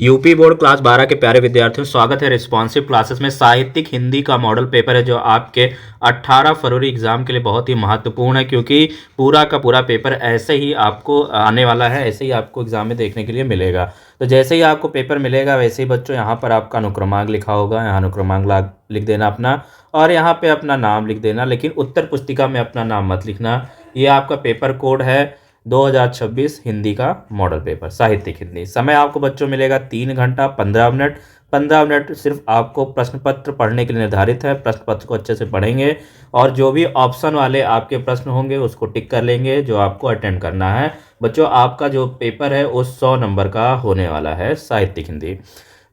UP board class 12 के प्यारे विद्यार्थियों, स्वागत है रिस्पॉन्सिव क्लासेस में। साहित्यिक हिंदी का मॉडल पेपर है जो आपके 18 फरवरी एग्जाम के लिए बहुत ही महत्वपूर्ण है, क्योंकि पूरा का पूरा पेपर ऐसे ही आपको आने वाला है, ऐसे ही आपको एग्जाम में देखने के लिए मिलेगा। तो जैसे ही आपको पेपर मिलेगा वैसे ही बच्चों यहाँ पर आपका अनुक्रमांक लिखा होगा, यहाँ अनुक्रमांक लिख देना अपना, और यहाँ पे अपना नाम लिख देना, लेकिन उत्तर पुस्तिका में अपना नाम मत लिखना। ये आपका पेपर कोड है 2026 हिंदी का मॉडल पेपर साहित्यिक हिंदी। समय आपको बच्चों मिलेगा 3 घंटा 15 मिनट। 15 मिनट सिर्फ आपको प्रश्न पत्र पढ़ने के लिए निर्धारित है। प्रश्न पत्र को अच्छे से पढ़ेंगे और जो भी ऑप्शन वाले आपके प्रश्न होंगे उसको टिक कर लेंगे जो आपको अटेंड करना है। बच्चों, आपका जो पेपर है वो 100 नंबर का होने वाला है साहित्यिक हिंदी।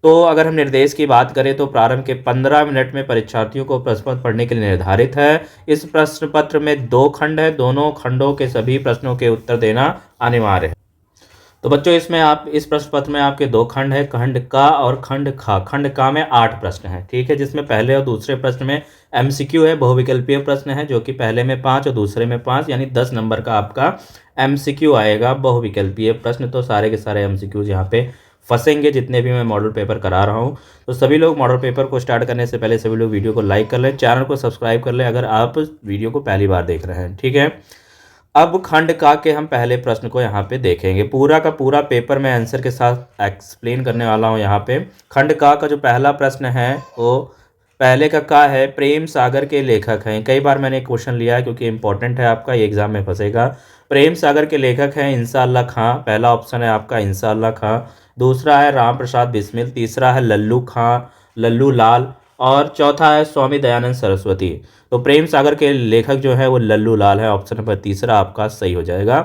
तो अगर हम निर्देश की बात करें तो प्रारंभ के 15 मिनट में परीक्षार्थियों को प्रश्न पत्र पढ़ने के लिए निर्धारित है। इस प्रश्न पत्र में 2 खंड है, दोनों खंडों के सभी प्रश्नों के उत्तर देना अनिवार्य है। तो बच्चों, इसमें आप इस प्रश्न पत्र में आपके 2 खंड है, खंड का और खंड खा। खंड का में 8 प्रश्न हैं, ठीक है, जिसमें पहले और दूसरे प्रश्न में एमसीक्यू है, बहुविकल्पीय प्रश्न है, जो कि पहले में 5 और दूसरे में 5, यानी 10 नंबर का आपका एमसीक्यू आएगा बहुविकल्पीय प्रश्न। तो सारे के सारे एमसीक्यूज यहाँ पे फंसेंगे जितने भी मैं मॉडल पेपर करा रहा हूँ। तो सभी लोग मॉडल पेपर को स्टार्ट करने से पहले सभी लोग वीडियो को लाइक कर लें, चैनल को सब्सक्राइब कर लें अगर आप वीडियो को पहली बार देख रहे हैं, ठीक है। अब खंड का के हम पहले प्रश्न को यहाँ पे देखेंगे। पूरा का पूरा पेपर मैं आंसर के साथ एक्सप्लेन करने वाला हूँ। यहाँ पे खंड का जो पहला प्रश्न है वो पहले का है, प्रेम सागर के लेखक हैं। कई बार मैंने क्वेश्चन लिया है क्योंकि इंपॉर्टेंट है आपका, ये एग्जाम में फंसेगा। प्रेम सागर के लेखक हैं इंसाअल्लाह खां। पहला ऑप्शन है आपका इंसाअल्लाह खां। दूसरा है राम प्रसाद बिस्मिल। तीसरा है लल्लू खां, लल्लू लाल। और चौथा है स्वामी दयानंद सरस्वती। तो प्रेम सागर के लेखक जो है वो लल्लू लाल है। ऑप्शन नंबर तीसरा आपका सही हो जाएगा।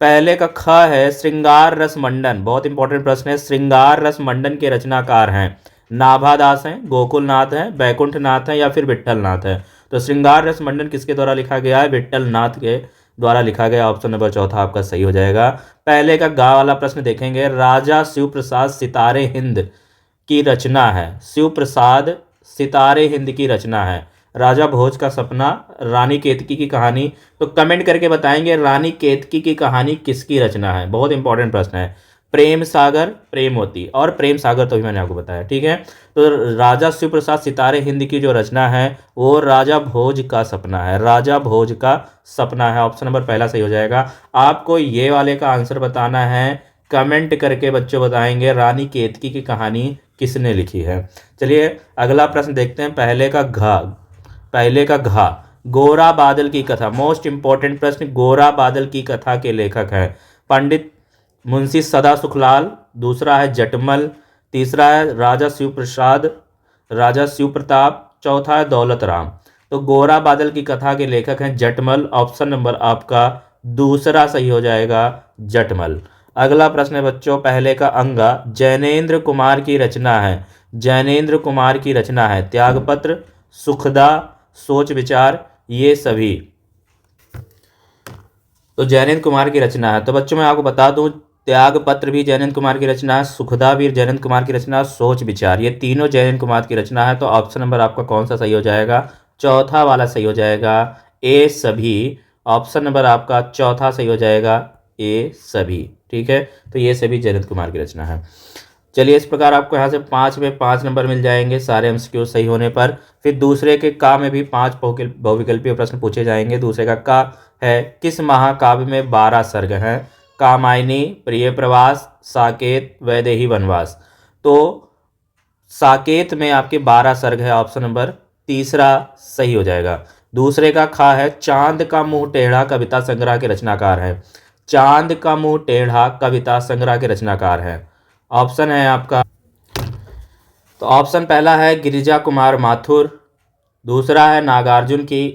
पहले का ख है श्रृंगार रस मंडन। बहुत इंपॉर्टेंट प्रश्न है। श्रृंगार रस मंडन के रचनाकार हैं नाभादास हैं, गोकुलनाथ हैं, बैकुंठनाथ हैं या फिर विट्ठलनाथ है। तो श्रृंगार रस मंडन किसके द्वारा लिखा गया है? विट्ठलनाथ के द्वारा लिखा गया। ऑप्शन नंबर चौथा आपका सही हो जाएगा। पहले का गा वाला प्रश्न देखेंगे। राजा शिव प्रसाद सितारे हिंद की रचना है। शिव प्रसाद सितारे हिंद की रचना है। राजा भोज का सपना, रानी केतकी की कहानी। तो कमेंट करके बताएंगे रानी केतकी की कहानी किसकी रचना है। बहुत इंपॉर्टेंट प्रश्न है। प्रेम सागर, प्रेमवती और प्रेम सागर तो भी मैंने आपको बताया, ठीक है। तो राजा शिव प्रसाद सितारे हिंद की जो रचना है वो राजा भोज का सपना है। राजा भोज का सपना है। ऑप्शन नंबर पहला सही हो जाएगा। आपको ये वाले का आंसर बताना है। कमेंट करके बच्चों बताएंगे रानी केतकी की कहानी किसने लिखी है। चलिए अगला प्रश्न देखते हैं। पहले का घा, गोरा बादल की कथा। मोस्ट इंपॉर्टेंट प्रश्न। गोरा बादल की कथा के लेखक हैं पंडित मुंशी सदा सुखलाल। दूसरा है जटमल। तीसरा है राजा शिव प्रसाद, राजा शिव प्रताप। चौथा है दौलत राम। तो गोरा बादल की कथा के लेखक हैं जटमल। ऑप्शन नंबर आपका दूसरा सही हो जाएगा, जटमल। अगला प्रश्न है बच्चों, पहले का अंगा जैनेन्द्र कुमार की रचना है। जैनेन्द्र कुमार की रचना है त्यागपत्र, सुखदा, सोच विचार, ये सभी। तो जैनेन्द्र कुमार की रचना है। तो बच्चों मैं आपको बता दूं, त्यागपत्र भी जैनेन्द्र कुमार की रचना है, सुखदा भी जैनेन्द्र कुमार की रचना है, सोच विचार ये तीनों जैनेन्द्र कुमार की रचना है। तो ऑप्शन नंबर आपका कौन सा सही हो जाएगा? चौथा वाला सही हो जाएगा, ए सभी। ऑप्शन नंबर आपका चौथा सही हो जाएगा, ए सभी, ठीक है। तो ये सभी जैनेन्द्र कुमार की रचना है। चलिए इस प्रकार आपको यहाँ से 5 में 5 नंबर मिल जाएंगे सारे एमसीक्यू सही होने पर। फिर दूसरे के का में भी 5 बहुविकल्पीय प्रश्न पूछे जाएंगे। दूसरे का है, किस महाकाव्य में 12 सर्ग हैं? कामायनी, प्रिय प्रवास, साकेत, वैदेही वनवास। तो साकेत में आपके 12 सर्ग है। ऑप्शन नंबर तीसरा सही हो जाएगा। दूसरे का खा है, चांद का मुंह टेढ़ा कविता संग्रह के रचनाकार हैं। चांद का मुंह टेढ़ा कविता संग्रह के रचनाकार हैं। ऑप्शन है आपका, तो ऑप्शन पहला है गिरिजा कुमार माथुर। दूसरा है नागार्जुन की।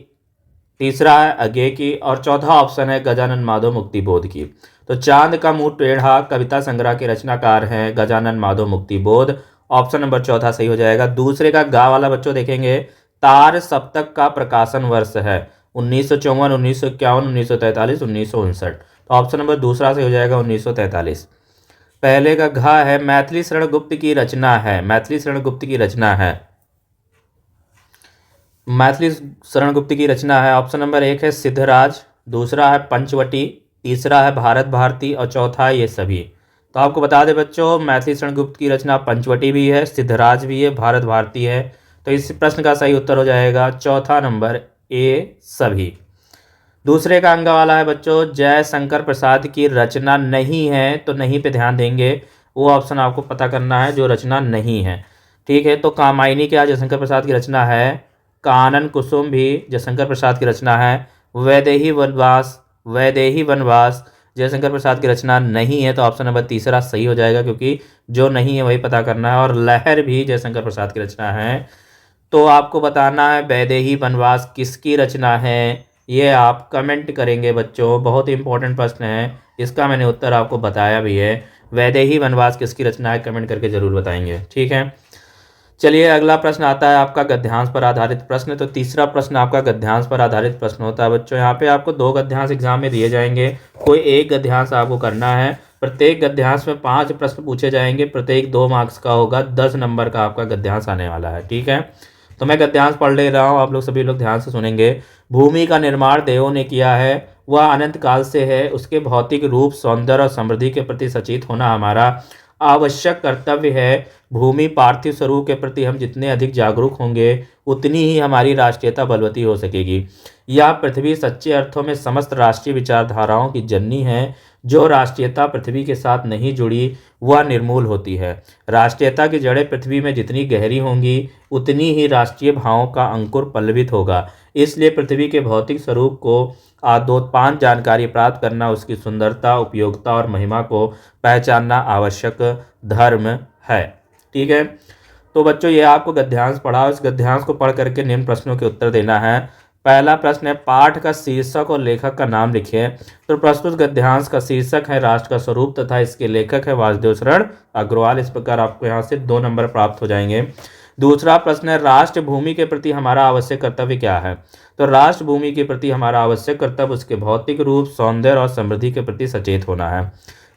तीसरा है अज्ञे की। और चौथा ऑप्शन है गजानन माधव मुक्तिबोध की। तो चांद का मुंह टेढ़ा कविता संग्रह के रचनाकार हैं गजानन माधव मुक्तिबोध। ऑप्शन नंबर चौथा सही हो जाएगा। दूसरे का गा वाला बच्चों देखेंगे। तार सप्तक का प्रकाशन वर्ष है 1954, 1951, 1943, 1959। तो ऑप्शन नंबर दूसरा सही हो जाएगा 1943। पहले का घा है, मैथिली शरण गुप्त की रचना है। मैथिली शरण गुप्त की रचना है। मैथिली शरण गुप्त की रचना है। ऑप्शन नंबर 1 है सिद्धराज। दूसरा है पंचवटी। तीसरा है भारत भारती और चौथा है ये सभी। तो आपको बता दें बच्चों, मैथिली शरण गुप्त की रचना पंचवटी भी है, सिद्धराज भी है, भारत भारती है। तो इस प्रश्न का सही उत्तर हो जाएगा चौथा नंबर ए सभी। दूसरे का अंक वाला है बच्चों, जयशंकर प्रसाद की रचना नहीं है, तो नहीं पे ध्यान देंगे, वो ऑप्शन आपको पता करना है जो रचना नहीं है। ठीक है, तो कामायनी क्या जयशंकर प्रसाद की रचना है, कानन कुसुम भी जयशंकर प्रसाद की रचना है, वैदेही वनवास जयशंकर प्रसाद की रचना नहीं है, तो ऑप्शन नंबर तीसरा सही हो जाएगा, क्योंकि जो नहीं है वही पता करना है। और लहर भी जयशंकर प्रसाद की रचना है, तो आपको बताना है वैदेही वनवास किसकी रचना है, ये आप कमेंट करेंगे बच्चों, बहुत ही इंपॉर्टेंट प्रश्न है, इसका मैंने उत्तर आपको बताया भी है। वैदेही वनवास किसकी रचना है, कमेंट करके ज़रूर बताएंगे। ठीक है, चलिए अगला प्रश्न आता है आपका गद्यांश पर आधारित प्रश्न। तो तीसरा प्रश्न आपका गद्यांश पर आधारित प्रश्न होता है बच्चों। यहाँ पे आपको 2 गद्यांश एग्जाम में दिए जाएंगे, कोई एक गद्यांश आपको करना है। प्रत्येक गद्यांश में 5 प्रश्न पूछे जाएंगे, प्रत्येक 2 मार्क्स का होगा, 10 नंबर का आपका गद्यांश आने वाला है। ठीक है, तो मैं गद्यांश पढ़ ले रहा हूँ, आप लोग सभी लोग ध्यान से सुनेंगे। भूमि का निर्माण देवों ने किया है, वह अनंत काल से है, उसके भौतिक रूप, सौंदर्य और समृद्धि के प्रति सचेत होना हमारा आवश्यक कर्तव्य है। भूमि पार्थिव स्वरूप के प्रति हम जितने अधिक जागरूक होंगे, उतनी ही हमारी राष्ट्रीयता बलवती हो सकेगी। यह पृथ्वी सच्चे अर्थों में समस्त राष्ट्रीय विचारधाराओं की जननी है। जो राष्ट्रीयता पृथ्वी के साथ नहीं जुड़ी, वह निर्मूल होती है। राष्ट्रीयता की जड़ें पृथ्वी में जितनी गहरी होंगी, उतनी ही राष्ट्रीय भावों का अंकुर पल्लवित होगा। इसलिए पृथ्वी के भौतिक स्वरूप को आदोत्पान जानकारी प्राप्त करना, उसकी सुंदरता, उपयोगिता और महिमा को पहचानना आवश्यक धर्म है। ठीक है, तो बच्चों ये आपको गद्यांश पढ़ा, इस गद्यांश को पढ़ करके निम्न प्रश्नों के उत्तर देना है। पहला प्रश्न है, पाठ का शीर्षक और लेखक का नाम लिखिए। तो प्रस्तुत गद्यांश का शीर्षक है राष्ट्र का स्वरूप तथा इसके लेखक है वासुदेव शरण अग्रवाल। इस प्रकार आपको यहाँ से 2 नंबर प्राप्त हो जाएंगे। दूसरा प्रश्न है, राष्ट्र भूमि के प्रति हमारा आवश्यक कर्तव्य क्या है। तो राष्ट्र भूमि के प्रति हमारा आवश्यक कर्तव्य उसके भौतिक रूप, सौंदर्य और समृद्धि के प्रति सचेत होना है।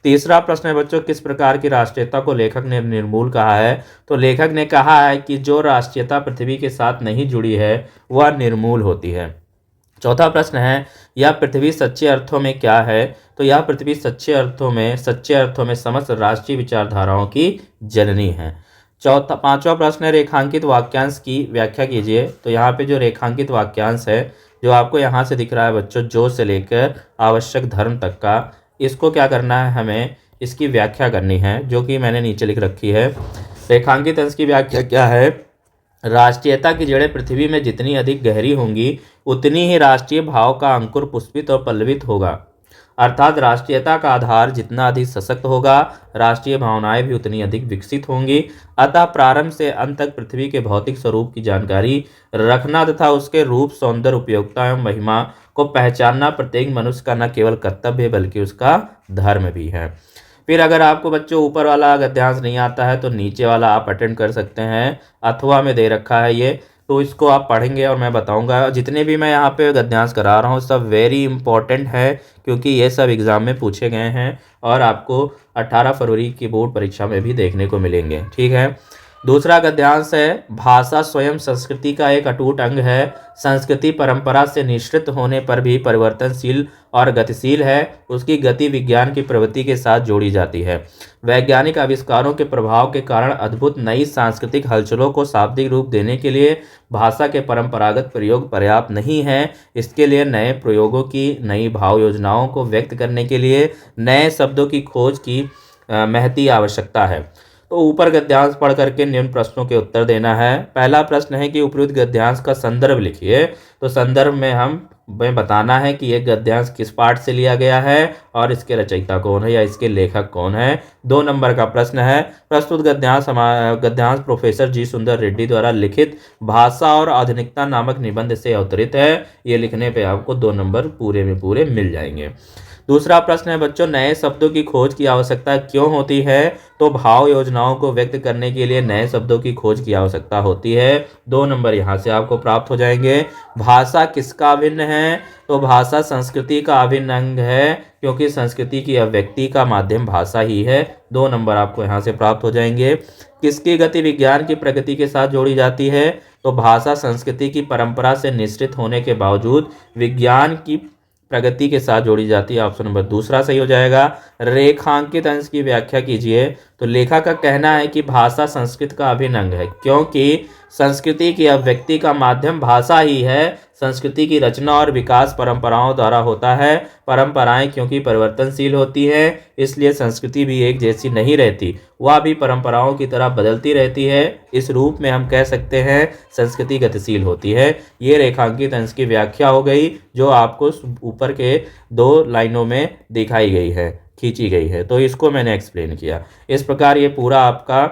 तीसरा प्रश्न है बच्चों, किस प्रकार की राष्ट्रीयता को लेखक ने निर्मूल कहा है। तो लेखक ने कहा है कि जो राष्ट्रीयता पृथ्वी के साथ नहीं जुड़ी है, वह निर्मूल होती है। चौथा प्रश्न है, यह पृथ्वी सच्चे अर्थों में क्या है। तो यह पृथ्वी सच्चे अर्थों में समस्त राष्ट्रीय विचारधाराओं की जननी है। पांचवा प्रश्न है, रेखांकित वाक्यांश की व्याख्या कीजिए। तो यहाँ पे जो रेखांकित वाक्यांश है, जो आपको यहाँ से दिख रहा है बच्चों, जो से लेकर आवश्यक धर्म तक का, इसको क्या करना है, हमें इसकी व्याख्या करनी है, जो कि मैंने नीचे लिख रखी है। रेखांकित अंश की व्याख्या क्या है, राष्ट्रीयता की जड़ें पृथ्वी में जितनी अधिक गहरी होंगी, उतनी ही राष्ट्रीय भाव का अंकुर पुष्पित और पल्लवित होगा। अर्थात राष्ट्रीयता का आधार जितना अधिक सशक्त होगा, राष्ट्रीय भावनाएं भी उतनी अधिक विकसित होंगी। अतः प्रारंभ से अंत तक पृथ्वी के भौतिक स्वरूप की जानकारी रखना तथा उसके रूप, सौंदर्य, उपयोगिता एवं महिमा को पहचानना प्रत्येक मनुष्य का न केवल कर्तव्य बल्कि उसका धर्म भी है। फिर अगर आपको बच्चों ऊपर वाला गद्यांश नहीं आता है, तो नीचे वाला आप अटेंड कर सकते हैं, अथवा में दे रखा है ये, तो इसको आप पढ़ेंगे और मैं बताऊंगा। जितने भी मैं यहाँ पे गद्यांश करा रहा हूँ सब वेरी इंपॉर्टेंट है, क्योंकि ये सब एग्ज़ाम में पूछे गए हैं और आपको 18 फरवरी की बोर्ड परीक्षा में भी देखने को मिलेंगे। ठीक है, दूसरा गद्यांश है, भाषा स्वयं संस्कृति का एक अटूट अंग है। संस्कृति परंपरा से निश्चित होने पर भी परिवर्तनशील और गतिशील है। उसकी गति विज्ञान की प्रवृत्ति के साथ जोड़ी जाती है। वैज्ञानिक आविष्कारों के प्रभाव के कारण अद्भुत नई सांस्कृतिक हलचलों को शाब्दिक रूप देने के लिए भाषा के परंपरागत प्रयोग पर्याप्त नहीं है। इसके लिए नए प्रयोगों की, नई भाव योजनाओं को व्यक्त करने के लिए नए शब्दों की खोज की महती आवश्यकता है। तो ऊपर गद्यांश पढ़ करके निम्न प्रश्नों के उत्तर देना है। पहला प्रश्न है कि उपयुक्त गद्यांश का संदर्भ लिखिए। तो संदर्भ में हमें बताना है कि यह गद्यांश किस पाठ से लिया गया है और इसके रचयिता कौन है या इसके लेखक कौन है। 2 नंबर का प्रश्न है, प्रस्तुत गद्यांश प्रोफेसर जी सुंदर रेड्डी द्वारा लिखित भाषा और आधुनिकता नामक निबंध से अवतरित है। ये लिखने पे आपको 2 नंबर पूरे में पूरे मिल जाएंगे। दूसरा प्रश्न है बच्चों, नए शब्दों की खोज की आवश्यकता क्यों होती है। तो भाव योजनाओं को व्यक्त करने के लिए नए शब्दों की खोज की आवश्यकता होती है। 2 नंबर यहाँ से आपको प्राप्त हो जाएंगे। भाषा किसका अभिन्न है। तो भाषा संस्कृति का अभिन्न अंग है, क्योंकि संस्कृति की अभिव्यक्ति का माध्यम भाषा ही है। 2 नंबर आपको यहाँ से प्राप्त हो जाएंगे। किसकी गति विज्ञान की प्रगति के साथ जोड़ी जाती है। तो भाषा संस्कृति की परंपरा से निश्चित होने के बावजूद विज्ञान की प्रगति के साथ जोड़ी जाती है। ऑप्शन नंबर दूसरा सही हो जाएगा। रेखांकित अंश की व्याख्या कीजिए। तो लेखक का कहना है कि भाषा संस्कृत का अभिन्न अंग है, क्योंकि संस्कृति की अभिव्यक्ति का माध्यम भाषा ही है। संस्कृति की रचना और विकास परंपराओं द्वारा होता है। परंपराएं क्योंकि परिवर्तनशील होती हैं, इसलिए संस्कृति भी एक जैसी नहीं रहती, वह भी परंपराओं की तरह बदलती रहती है। इस रूप में हम कह सकते हैं संस्कृति गतिशील होती है। ये रेखांकित अंश की व्याख्या हो गई, जो आपको ऊपर के 2 लाइनों में दिखाई गई है, खींची गई है। तो इसको मैंने एक्सप्लेन किया। इस प्रकार ये पूरा आपका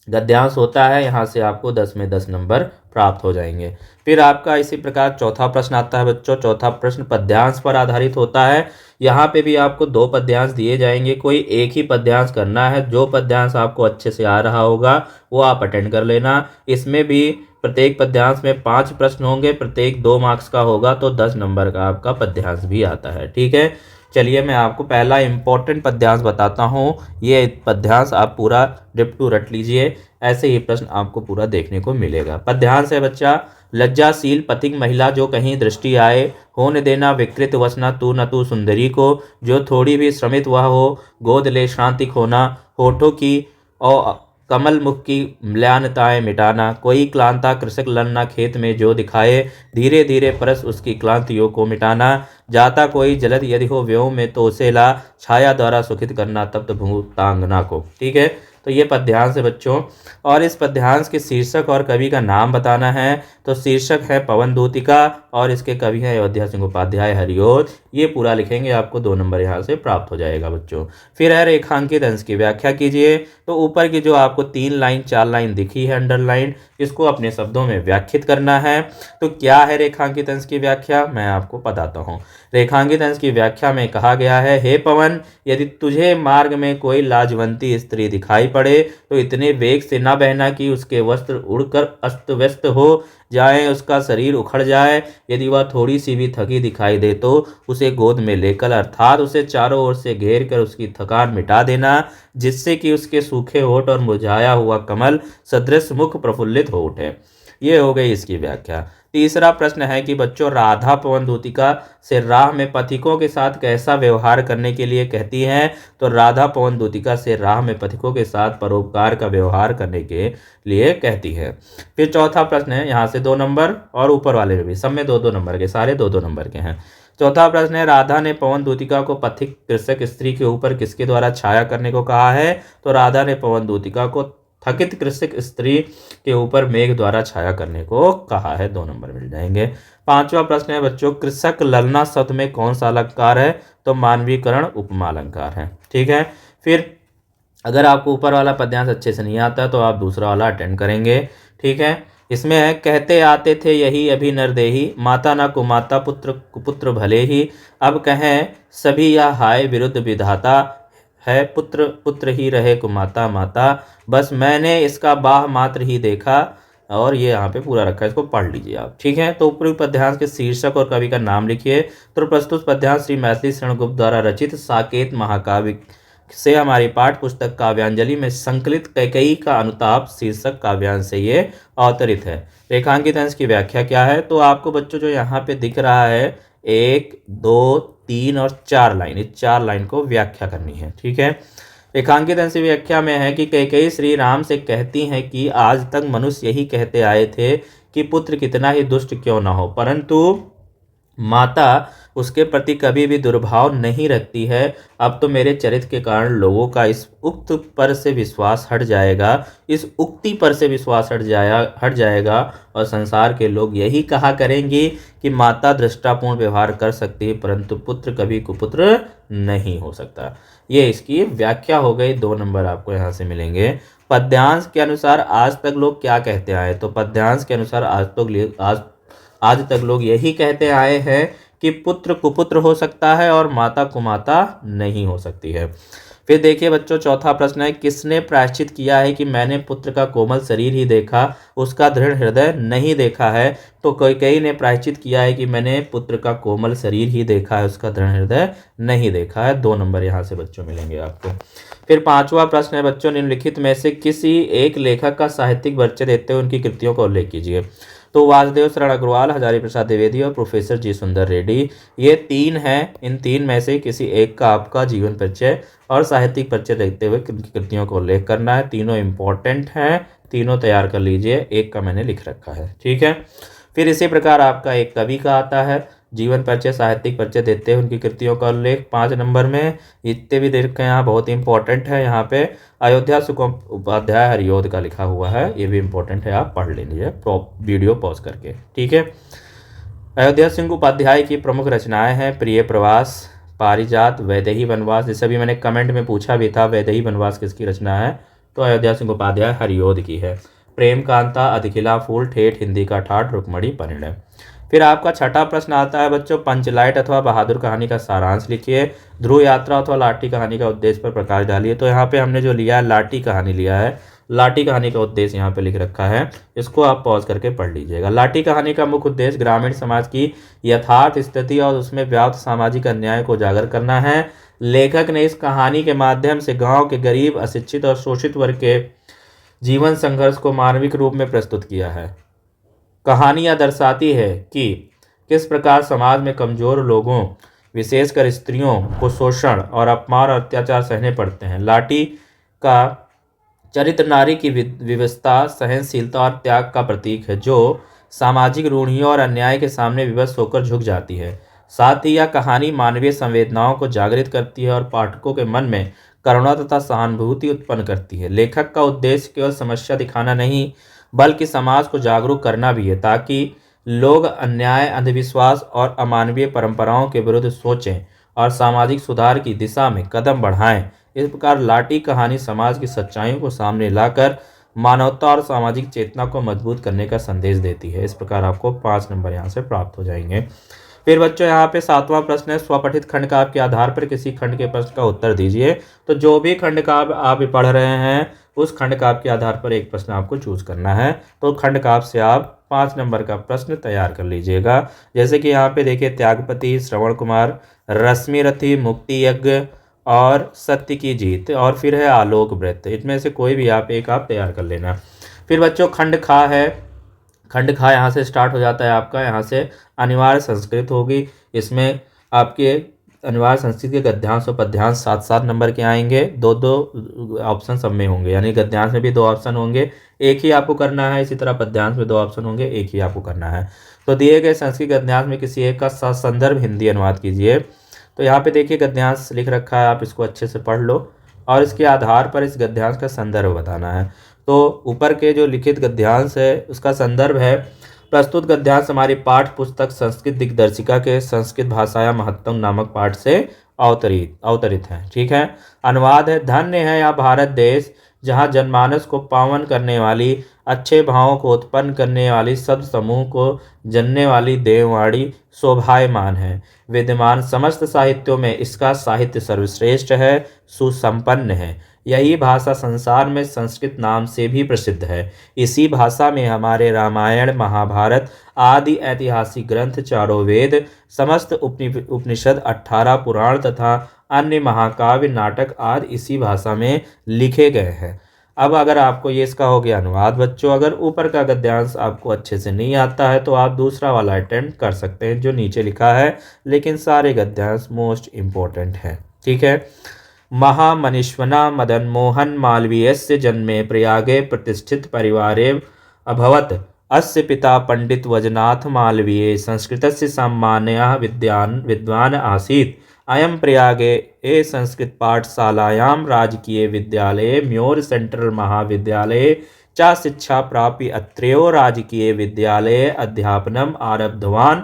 गद्यांश होता है। यहाँ से आपको 10 में 10 नंबर प्राप्त हो जाएंगे। फिर आपका इसी प्रकार चौथा प्रश्न आता है बच्चों। चौथा प्रश्न पद्यांश पर आधारित होता है। यहाँ पे भी आपको 2 पद्यांश दिए जाएंगे, कोई एक ही पद्यांश करना है। जो पद्यांश आपको अच्छे से आ रहा होगा वो आप अटेंड कर लेना। इसमें भी प्रत्येक पद्यांश में 5 प्रश्न होंगे, प्रत्येक 2 मार्क्स का होगा, तो 10 नंबर का आपका पद्यांश भी आता है। ठीक है, चलिए मैं आपको पहला इंपॉर्टेंट पद्यांश बताता हूँ। ये पद्यांश आप पूरा डिप टू रट लीजिए, ऐसे ही प्रश्न आपको पूरा देखने को मिलेगा। पद्यांश है बच्चा, लज्जाशील पथिक महिला जो कहीं दृष्टि आए, होने देना विकृत वसना तू न तू सुंदरी को, जो थोड़ी भी श्रमित वह हो, गोद ले शांति खोना, होठों की और कमल मुख की म्लानताएं मिटाना, कोई क्लांता कृषक लन्ना खेत में जो दिखाए, धीरे धीरे परस उसकी क्लांतियों को मिटाना, जाता कोई जलद यदि हो व्योम में तो उसे ला, छाया द्वारा सुखित करना तप्त भूतांगना को। ठीक है, तो ये पद्यांश है बच्चों। और इस पद्यांश के शीर्षक और कवि का नाम बताना है। तो शीर्षक है पवन दूतिका और इसके कवि हैं अयोध्या सिंह उपाध्याय हरिओद। ये पूरा लिखेंगे, आपको 2 नंबर यहाँ से प्राप्त हो जाएगा बच्चों। फिर है रेखांकित अंश की व्याख्या कीजिए। तो ऊपर की जो आपको 3 लाइन 4 लाइन दिखी है अंडरलाइन, इसको अपने शब्दों में व्याख्यात करना है। तो क्या है रेखांकित अंश की व्याख्या, मैं आपको बताता हूँ। रेखांकित अंश की व्याख्या में कहा गया है, हे पवन, यदि तुझे मार्ग में कोई लाजवंती स्त्री दिखाई पड़े तो इतने वेग से न बहना कि उसके वस्त्र उड़कर अस्त व्यस्त हो जाए, उसका शरीर उखड़ जाए। यदि वह थोड़ी सी भी थकी दिखाई दे तो उसे गोद में लेकर अर्थात उसे चारों ओर से घेर कर उसकी थकान मिटा देना, जिससे कि उसके सूखे होठ और मुरझाया हुआ कमल सदृश मुख प्रफुल्लित हो उठे। ये हो गई इसकी व्याख्या। तीसरा प्रश्न है कि बच्चों राधा पवन दूतिका से राह में पथिकों के साथ कैसा व्यवहार करने के लिए कहती हैं। तो राधा पवन दूतिका से राह में पथिकों के साथ परोपकार का व्यवहार करने के लिए कहती है। फिर चौथा प्रश्न है, यहाँ से 2 नंबर और ऊपर वाले में भी, सब में 2-2 नंबर के, सारे 2-2 नंबर के हैं। चौथा प्रश्न है, राधा ने पवन दूतिका को पथिक कृषक स्त्री के ऊपर किसके द्वारा छाया करने को कहा है। तो राधा ने पवन दूतिका को थकित कृषक स्त्री के ऊपर मेघ द्वारा छाया करने को कहा है। 2 नंबर मिल जाएंगे। पांचवा प्रश्न है बच्चों, कृषक ललना शब्द में कौन सा अलंकार है। तो मानवीकरण उपमा अलंकार है। ठीक है, फिर अगर आपको ऊपर वाला पद्यांश अच्छे से नहीं आता तो आप दूसरा वाला अटेंड करेंगे। ठीक है, इसमें है, कहते आते थे यही अभी नरदेही, माता ना कुमाता पुत्र कुपुत्र भले ही, अब कहें सभी या हाय विरुद्ध विधाता है, पुत्र पुत्र ही रहे कुमाता माता, बस मैंने इसका बाह मात्र ही देखा। और ये यहाँ पे पूरा रखा है, इसको पढ़ लीजिए आप। ठीक है, तो ऊपरी पद्यांश के शीर्षक और कवि का नाम लिखिए। तो प्रस्तुत पद्यांश श्री मैथिली शरण गुप्त द्वारा रचित साकेत महाकाव्य से हमारी पाठ्य पुस्तक काव्यांजलि में संकलित कैकेयी का अनुताप शीर्षक काव्यांश से ये अवतरित है। रेखांकित अंश की व्याख्या क्या है। तो आपको बच्चों जो यहाँ पे दिख रहा है 1, 2, 3 और 4 लाइन, इस 4 लाइन को व्याख्या करनी है। ठीक है, रेखांकित अंश व्याख्या में है कि कैकेयी श्री राम से कहती हैं कि आज तक मनुष्य यही कहते आए थे कि पुत्र कितना ही दुष्ट क्यों न हो, परंतु माता उसके प्रति कभी भी दुर्भाव नहीं रखती है। अब तो मेरे चरित्र के कारण लोगों का इस उक्त पर से विश्वास हट जाएगा, इस उक्ति पर से विश्वास हट जाएगा और संसार के लोग यही कहा करेंगे कि माता दृष्टापूर्ण व्यवहार कर सकती है, परंतु पुत्र कभी कुपुत्र नहीं हो सकता। ये इसकी व्याख्या हो गई। 2 नंबर आपको यहाँ से मिलेंगे। पद्यांश के अनुसार आज तक लोग क्या कहते आए। तो पद्यांश के अनुसार आज तक लोग यही कहते आए हैं कि पुत्र कुपुत्र हो सकता है और माता कुमाता नहीं हो सकती है। फिर देखिए बच्चों, चौथा प्रश्न है, किसने प्रायश्चित किया है कि मैंने पुत्र का कोमल शरीर ही देखा, उसका दृढ़ हृदय नहीं देखा है। तो कई ने प्रायश्चित किया है कि मैंने पुत्र का कोमल शरीर ही देखा है, उसका दृढ़ हृदय नहीं देखा है। 2 नंबर यहाँ से बच्चों मिलेंगे आपको। फिर 5वां प्रश्न है बच्चों, निम्नलिखित में से किसी एक लेखक का साहित्यिक परिचय देते हुए उनकी कृतियों का उल्लेख कीजिए। तो वासुदेव शरण अग्रवाल, हजारी प्रसाद द्विवेदी और प्रोफेसर जी सुंदर रेड्डी, ये 3 हैं। इन 3 में से किसी एक का आपका जीवन परिचय और साहित्यिक परिचय देखते हुए उनकी कृतियों का उल्लेख करना है। तीनों इंपॉर्टेंट हैं, तीनों तैयार कर लीजिए। एक का मैंने लिख रखा है, ठीक है। फिर इसी प्रकार आपका एक कवि का आता है, जीवन परिचय, साहित्यिक परिचय देते हैं, उनकी कृतियों का उल्लेख 5 नंबर में। इतने भी देख के यहाँ बहुत इंपॉर्टेंट है। यहाँ पे अयोध्या सुगम उपाध्याय हरियोध का लिखा हुआ है, ये भी इंपॉर्टेंट है, आप पढ़ लीजिए वीडियो पॉज करके, ठीक है। अयोध्या सिंह उपाध्याय की प्रमुख रचनाएं हैं प्रिय प्रवास, पारिजात, वैदेही वनवास। जैसे अभी मैंने कमेंट में पूछा भी था वैदेही वनवास किसकी रचना है, तो अयोध्या सिंह उपाध्याय हरियोध की है। प्रेम कांता, अधिखिला फूल, ठेठ हिंदी का ठाठ, रुक्मणी परिणय। फिर आपका छठा प्रश्न आता है बच्चों, पंचलाइट अथवा बहादुर कहानी का सारांश लिखिए। ध्रुव यात्रा अथवा लाठी कहानी का उद्देश्य पर प्रकाश डालिए। तो यहाँ पे हमने जो लिया है लाठी कहानी लिया है, लाठी कहानी का उद्देश्य यहाँ पे लिख रखा है, इसको आप पॉज करके पढ़ लीजिएगा। लाठी कहानी का मुख्य उद्देश्य ग्रामीण समाज की यथार्थ स्थिति और उसमें व्याप्त सामाजिक अन्याय को उजागर करना है। लेखक ने इस कहानी के माध्यम से गाँव के गरीब, अशिक्षित और शोषित वर्ग के जीवन संघर्ष को मानविक रूप में प्रस्तुत किया है। कहानियाँ दर्शाती है कि किस प्रकार समाज में कमजोर लोगों, विशेषकर स्त्रियों को शोषण और अपमान और अत्याचार सहने पड़ते हैं। लाठी का चरित्र नारी की विवशता, सहनशीलता और त्याग का प्रतीक है, जो सामाजिक रूढ़ियों और अन्याय के सामने विवश होकर झुक जाती है। साथ ही यह कहानी मानवीय संवेदनाओं को जागृत करती है और पाठकों के मन में करुणा तथा सहानुभूति उत्पन्न करती है। लेखक का उद्देश्य केवल समस्या दिखाना नहीं बल्कि समाज को जागरूक करना भी है, ताकि लोग अन्याय, अंधविश्वास और अमानवीय परंपराओं के विरुद्ध सोचें और सामाजिक सुधार की दिशा में कदम बढ़ाएं। इस प्रकार लाठी कहानी समाज की सच्चाइयों को सामने लाकर मानवता और सामाजिक चेतना को मजबूत करने का संदेश देती है। इस प्रकार आपको 5 नंबर यहाँ से प्राप्त हो जाएंगे। फिर बच्चों यहाँ पे 7वां प्रश्न है, स्वपठित खंड काव्य के आधार पर किसी खंड के प्रश्न का उत्तर दीजिए। तो जो भी खंड काव्य आप पढ़ रहे हैं उस खंड काव्य के आधार पर एक प्रश्न आपको चूज करना है। तो खंड काव्य से आप 5 नंबर का प्रश्न तैयार कर लीजिएगा। जैसे कि यहाँ पे देखिए, त्यागपति, श्रवण कुमार, रश्मिरथी, मुक्ति यज्ञ और सत्य की जीत, और फिर है आलोक वृत्त। इसमें से कोई भी आप एक तैयार कर लेना। फिर बच्चों खंड खा है, खंड खा यहाँ से स्टार्ट हो जाता है आपका, यहाँ से अनिवार्य संस्कृत होगी। इसमें आपके अनिवार्य संस्कृत के गद्यांश और पद्यांश 7-7 नंबर के आएंगे। 2-2 ऑप्शन सब में होंगे, यानी गद्यांश में भी 2 ऑप्शन होंगे, एक ही आपको करना है। इसी तरह पद्यांश में 2 ऑप्शन होंगे, एक ही आपको करना है। तो दिए गए संस्कृत गद्यांश में किसी एक का संदर्भ हिंदी अनुवाद कीजिए। तो यहाँ पे देखिए गद्यांश लिख रखा है, आप इसको अच्छे से पढ़ लो और इसके आधार पर इस गद्यांश का संदर्भ बताना है। तो ऊपर के जो लिखित गद्यांश है उसका संदर्भ है, प्रस्तुत गद्यांश हमारी पाठ्य पुस्तक संस्कृत दिग्दर्शिका के संस्कृत भाषाया महत्तम नामक पाठ से अवतरित है, ठीक है। अनुवाद है, धन्य है यह भारत देश जहाँ जनमानस को पावन करने वाली, अच्छे भावों को उत्पन्न करने वाली, शब्द समूह को जनने वाली देववाणी शोभायमान है। विद्यमान समस्त साहित्यों में इसका साहित्य सर्वश्रेष्ठ है, सुसंपन्न है। यही भाषा संसार में संस्कृत नाम से भी प्रसिद्ध है। इसी भाषा में हमारे रामायण, महाभारत आदि ऐतिहासिक ग्रंथ, चारों वेद, समस्त उपनिषद, 18 पुराण तथा अन्य महाकाव्य, नाटक आदि इसी भाषा में लिखे गए हैं। अब अगर आपको ये इसका हो गया अनुवाद बच्चों, अगर ऊपर का गद्यांश आपको अच्छे से नहीं आता है तो आप दूसरा वाला अटेम्प्ट कर सकते हैं जो नीचे लिखा है, लेकिन सारे गद्यांश मोस्ट इम्पोर्टेंट है, ठीक है। महामनीष्वना मदन मोहन मालवीयस्य जन्मे प्रयागे प्रतिष्ठित परिवारे अभवत्। अस्य पिता पंडित वजनाथ मालवीय संस्कृतस्य सामान्यः विद्वान् आसीत्। अयं प्रयागे संस्कृत पाठशालायां राजकीय विद्यालये म्योर सेंट्रल महाविद्यालये च शिक्षा प्राप्य अत्रैव राजकीय विद्यालये अध्यापनम् आरब्धवान्।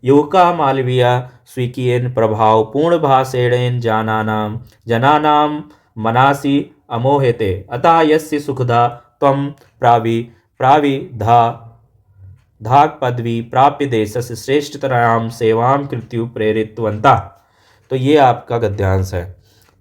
युवकः मालवीय स्वीकीयेन प्रभावपूर्ण भाषेण जनानां मनासि अमोहते। अतः यस्य सुखदा त्वं प्राविधाक पदवी प्राप्य देशस्य श्रेष्ठतरां सेवां कृत्यु प्रेरितवन्तः। तो ये आपका गद्यांश है।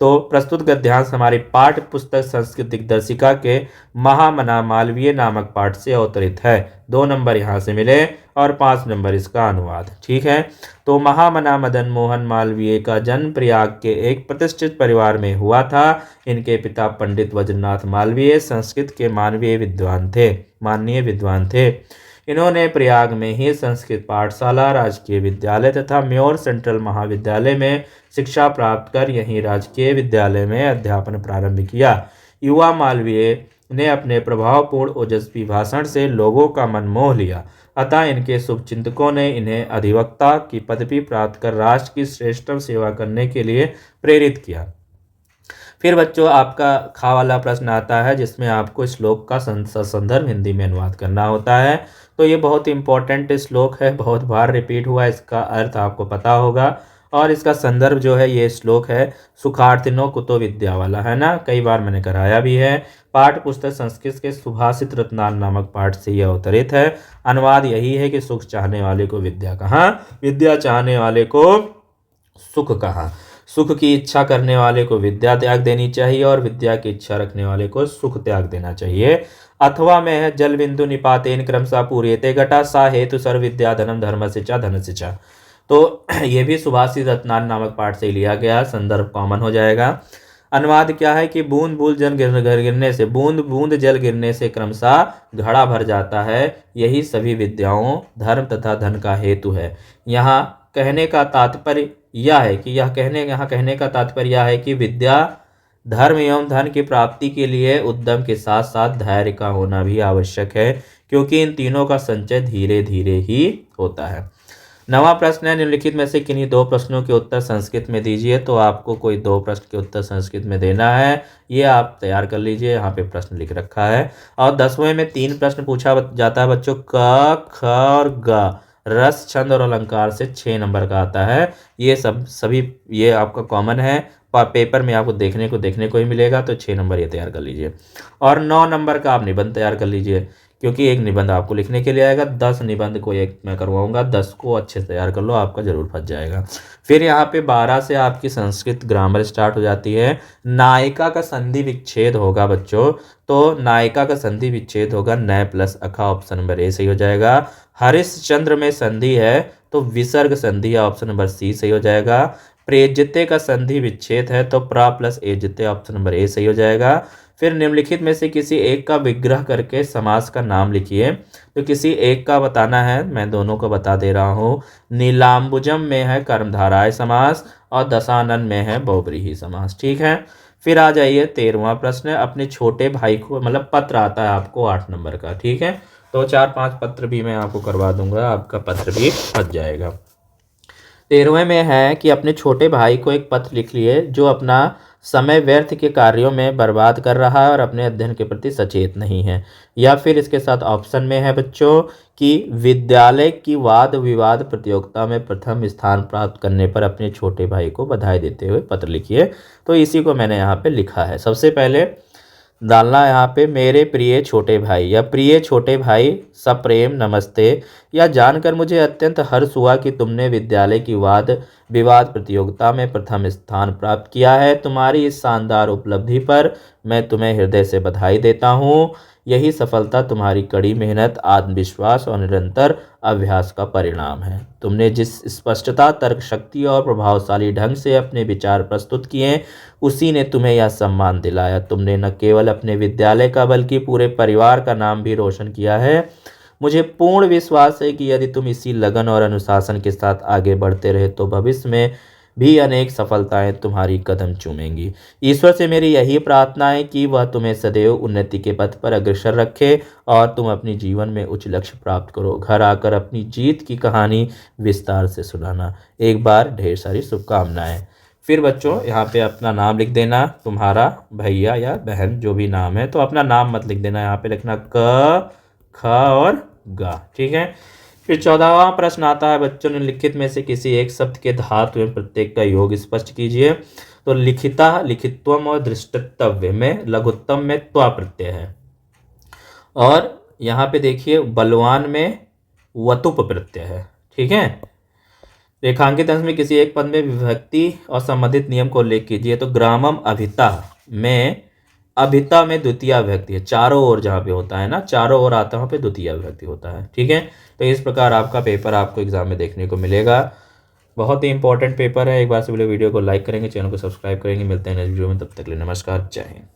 तो प्रस्तुत गद्यांश हमारी पाठ्य पुस्तक संस्कृत दिग्दर्शिका के महामना मालवीय नामक पाठ से अवतरित है। 2 नंबर यहाँ से मिले और 5 नंबर इसका अनुवाद, ठीक है। तो महामना मदन मोहन मालवीय का जन्म प्रयाग के एक प्रतिष्ठित परिवार में हुआ था। इनके पिता पंडित वज्रनाथ मालवीय संस्कृत के माननीय विद्वान थे। इन्होंने प्रयाग में ही संस्कृत पाठशाला, राजकीय विद्यालय तथा म्योर सेंट्रल महाविद्यालय में शिक्षा प्राप्त कर यहीं राजकीय विद्यालय में अध्यापन प्रारंभ किया। युवा मालवीय ने अपने प्रभावपूर्ण ओजस्वी भाषण से लोगों का मन मोह लिया, अतः इनके शुभचिंतकों ने इन्हें अधिवक्ता की पदवी प्राप्त कर राष्ट्र की श्रेष्ठतम सेवा करने के लिए प्रेरित किया। फिर बच्चों आपका खा वाला प्रश्न आता है, जिसमें आपको श्लोक का संदर्भ हिंदी में अनुवाद करना होता है। तो ये बहुत इंपॉर्टेंट श्लोक है, बहुत बार रिपीट हुआ, इसका अर्थ आपको पता होगा। और इसका संदर्भ जो है, ये श्लोक है सुखार्थिनो कुतो विद्या वाला, है ना, कई बार मैंने कराया भी है। पाठ पुस्तक संस्कृत के सुभाषित रत्नाल नामक पाठ से यह अवतरित है। अनुवाद यही है कि सुख चाहने वाले को विद्या कहाँ, विद्या चाहने वाले को सुख कहाँ। सुख की इच्छा करने वाले को विद्या त्याग देनी चाहिए और विद्या की इच्छा रखने वाले को सुख त्याग देना चाहिए। अथवा में है जल बिंदु निपातेन क्रमशः पूर्यते घटा सा हेतु सर्व विद्या धनम धर्म सिचा धन सिचा। तो ये भी सुभाषित रत्नाल नामक पाठ से लिया गया, संदर्भ कॉमन हो जाएगा। अनुवाद क्या है कि बूंद बूंद जल गिरने से, बूंद बूंद जल गिरने से क्रमशः घड़ा भर जाता है, यही सभी विद्याओं धर्म तथा धन का हेतु है। यहाँ कहने का तात्पर्य यह है कि कहने का तात्पर्य यह है कि विद्या धर्म एवं धन की प्राप्ति के लिए उद्यम के साथ साथ धैर्य का होना भी आवश्यक है, क्योंकि इन तीनों का संचय धीरे धीरे ही होता है। 9वां प्रश्न है, निम्नलिखित में से किन्हीं 2 प्रश्नों के उत्तर संस्कृत में दीजिए। तो आपको कोई 2 प्रश्न के उत्तर संस्कृत में देना है, ये आप तैयार कर लीजिए, यहाँ पे प्रश्न लिख रखा है। और 10वें में 3 प्रश्न पूछा जाता है बच्चों, क, ख और ग, रस, छंद और अलंकार से 6 नंबर का आता है। ये सभी ये आपका कॉमन है, पेपर में आपको देखने को ही मिलेगा, तो 6 नंबर ये तैयार कर लीजिए। और 9 नंबर का आप निबंध तैयार कर लीजिए, क्योंकि एक निबंध आपको लिखने के लिए आएगा। 10 निबंध को एक मैं करवाऊंगा, 10 को अच्छे से तैयार कर लो, आपका जरूर फंस जाएगा। फिर यहाँ पे 12 से आपकी संस्कृत ग्रामर स्टार्ट हो जाती है। नायिका का संधि विच्छेद होगा बच्चों, तो नायिका का संधि विच्छेद होगा नय प्लस अखा, ऑप्शन नंबर ए सही हो जाएगा। हरिश्चंद्र में संधि है तो विसर्ग संधि, ऑप्शन नंबर सी सही हो जाएगा। प्रेजिते का संधि विच्छेद है तो प्रा प्लस एजिते, ऑप्शन नंबर ए सही हो जाएगा। फिर निम्नलिखित में से किसी एक का विग्रह करके समास का नाम लिखिए। तो किसी एक का बताना है, मैं दोनों को बता दे रहा हूँ। नीलाम्बुजम में है कर्मधाराय समास और दशानन में है बहुव्रीहि समास, ठीक है। फिर आ जाइए 13वां प्रश्न, अपने छोटे भाई को, मतलब पत्र आता है आपको 8 नंबर का, ठीक है। तो 4-5 पत्र भी मैं आपको करवा दूंगा, आपका पत्र भी फंस जाएगा। 13वें में है कि अपने छोटे भाई को एक पत्र लिख लिए जो अपना समय व्यर्थ के कार्यों में बर्बाद कर रहा है और अपने अध्ययन के प्रति सचेत नहीं है। या फिर इसके साथ ऑप्शन में है बच्चों कि विद्यालय की वाद विवाद प्रतियोगिता में प्रथम स्थान प्राप्त करने पर अपने छोटे भाई को बधाई देते हुए पत्र लिखिए। तो इसी को मैंने यहाँ पे लिखा है। सबसे पहले डालना यहाँ पे मेरे प्रिय छोटे भाई या प्रिय छोटे भाई, सप्रेम नमस्ते। या जानकर मुझे अत्यंत हर्ष हुआ कि तुमने विद्यालय की वाद विवाद प्रतियोगिता में प्रथम स्थान प्राप्त किया है। तुम्हारी इस शानदार उपलब्धि पर मैं तुम्हें हृदय से बधाई देता हूँ। यही सफलता तुम्हारी कड़ी मेहनत, आत्मविश्वास और निरंतर अभ्यास का परिणाम है। तुमने जिस स्पष्टता, तर्क शक्ति और प्रभावशाली ढंग से अपने विचार प्रस्तुत किए, उसी ने तुम्हें यह सम्मान दिलाया। तुमने न केवल अपने विद्यालय का बल्कि पूरे परिवार का नाम भी रोशन किया है। मुझे पूर्ण विश्वास है कि यदि तुम इसी लगन और अनुशासन के साथ आगे बढ़ते रहे तो भविष्य में भी अनेक सफलताएं तुम्हारी कदम चूमेंगी। ईश्वर से मेरी यही प्रार्थना है कि वह तुम्हें सदैव उन्नति के पथ पर अग्रसर रखे और तुम अपनी जीवन में उच्च लक्ष्य प्राप्त करो। घर आकर अपनी जीत की कहानी विस्तार से सुनाना। एक बार ढेर सारी शुभकामनाएं। फिर बच्चों यहाँ पे अपना नाम लिख देना, तुम्हारा भैया या बहन जो भी नाम है, तो अपना नाम मत लिख देना, यहाँ पे लिखना क, ख और ग, ठीक है। फिर 14वां प्रश्न आता है बच्चों, निम्नलिखित में से किसी एक शब्द के धातु एवं प्रत्यय का योग स्पष्ट कीजिए। तो लिखिता, लिखित्वम और दृष्टव्य में लघुत्तम में त्वा प्रत्यय है। और यहाँ पे देखिए बलवान में वतुप प्रत्यय है, ठीक है। रेखांकित अंश में किसी एक पद में विभक्ति और संबंधित नियम को उल्लेख कीजिए। तो ग्रामम अभिता में, अभिता में द्वितीय विभक्ति है, चारों ओर जहाँ पे होता है ना, चारों ओर आता है वहाँ पे द्वितीय विभक्ति होता है, ठीक है। तो इस प्रकार आपका पेपर आपको एग्जाम में देखने को मिलेगा। बहुत ही इंपॉर्टेंट पेपर है। एक बार से वीडियो को लाइक करेंगे, चैनल को सब्सक्राइब करेंगे। मिलते हैं नेक्स्ट वीडियो में, तब तक के लिए नमस्कार, जय हिंद।